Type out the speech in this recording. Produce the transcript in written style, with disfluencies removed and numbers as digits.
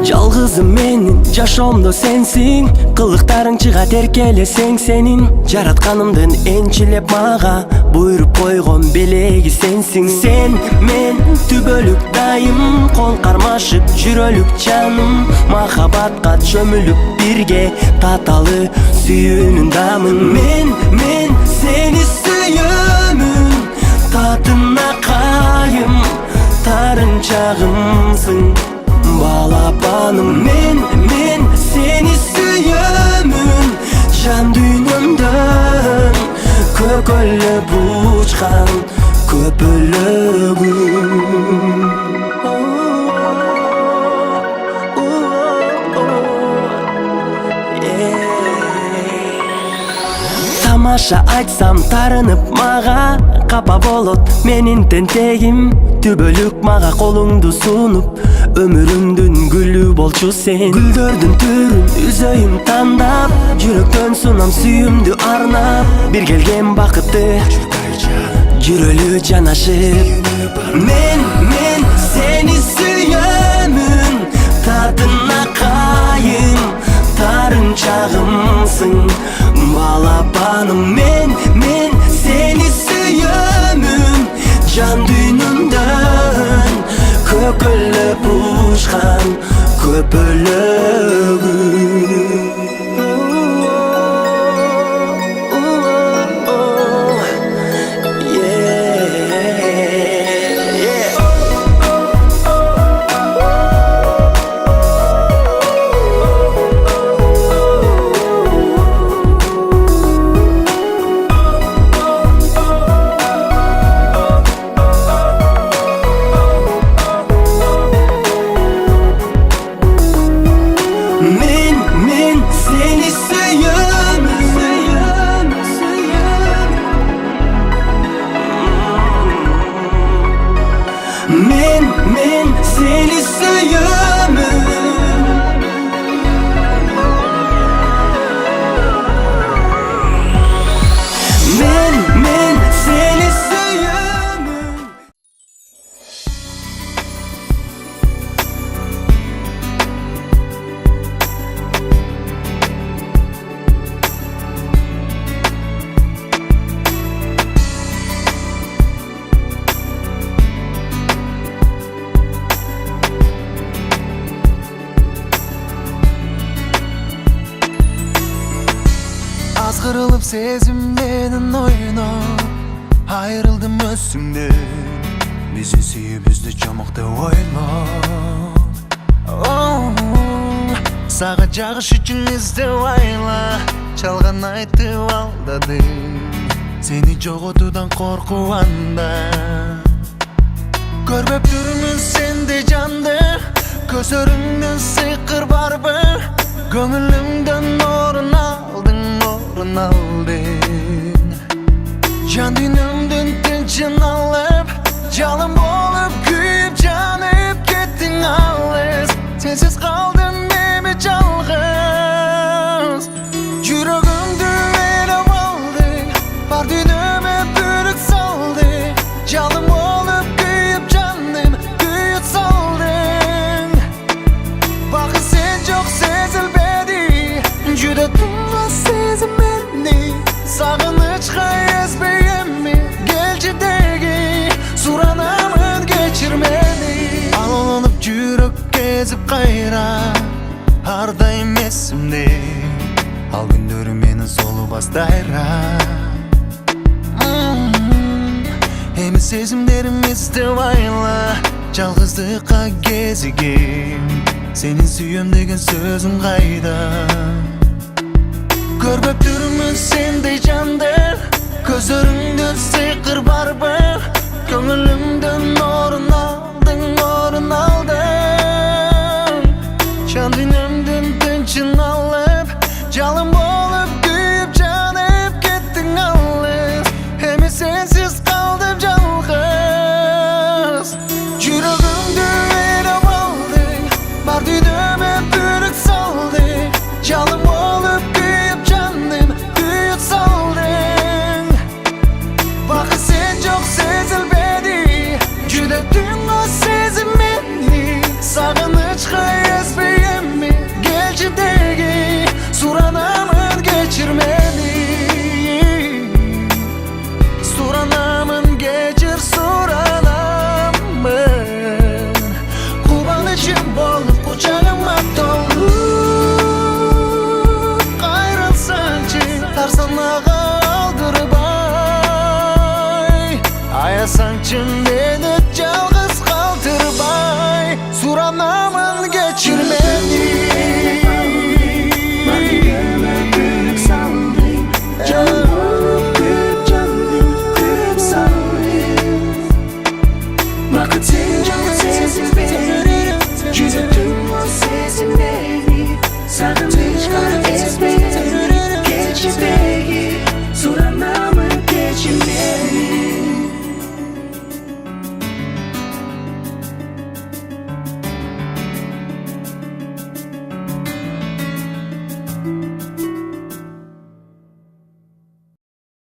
Жалгызым менин жашоомдо сенсиң, кылыктарың чыгат эркелесең сенин. Жаратканымдын энчилеп мага буйруп койгон белеги сенсиң. Сен мен түбөлүк дайым, кол кармашып жүрөлүк жаным. Махабатка чөмүлүп бирге таталы сүйүүнүн дамын. Мен сени сүйөмүн, татына кайым, тарынчагымсың, балапаным. Мен сени сүйөмүн, жан дүйнөмдөн көкөлөп учкан көпөлөгүм. Тамаша айтсам тарынып мага, капа болот менин тентегим. Түбөлүк мага колуңду сунуп, өмүрүмдүн гүлү болчу сен. Гүлдөрдүн түрүн үзөйүм тандап, жүрөктөн сунам сүйүүмдү арнап. Бир келген бакытты жүрөлү жанашып. Мен сени сүйөмүн, татына кайым, тарынчагымсың, балапаным. Мен сени сүйөмүн, жан дүйнөмдөн көкөлөп учкан көпөлөгүм. Men seni sүйөмүn, men seni sүйөmүn. Men seni sүйөmүn. Azgırılıp sezim menин oyunop, ayrıldım özsüңдөн. Bizi sүйүп үзді чамыкты ойлоп. Сага жагыш үчүн издеп айла, чалган айтып алдадым. Сени жоготуудан коркуп анда. Көрбөп турмун сенде жанды, көзөрүңдөн сыйкыр барбы? Көңүлүмдөн орун алдың. Жан дүйнөмдүн тынчын алып, жалын болуп күйүп жанып кеттиң алыс. Сенсиз калдым эми жалгыз. Жүрөгүмдү ээлеп алды, бар дүйнөмө бүрүк салды. Жалын болуп күйүп жаным күйүп салдың. Бакыт сен жок сезилбеди, жүдө туңган сезим мени. Сагынычка эзбейемми, келчи деги, суранамын кечир мени. Алынып жүрөк кезип кайра, ар дайым эсимде. Ал күндөрү менин солубас дайра. Эми сезимдерим издеп айла, жалгыздыкка кезигем. Сени сүйөм деген сөзүң кайда? Көрбөп турмун сендей жанды, көзөрүңдөн сыйкыр барбы? Көңүлүмдөн орун алдың.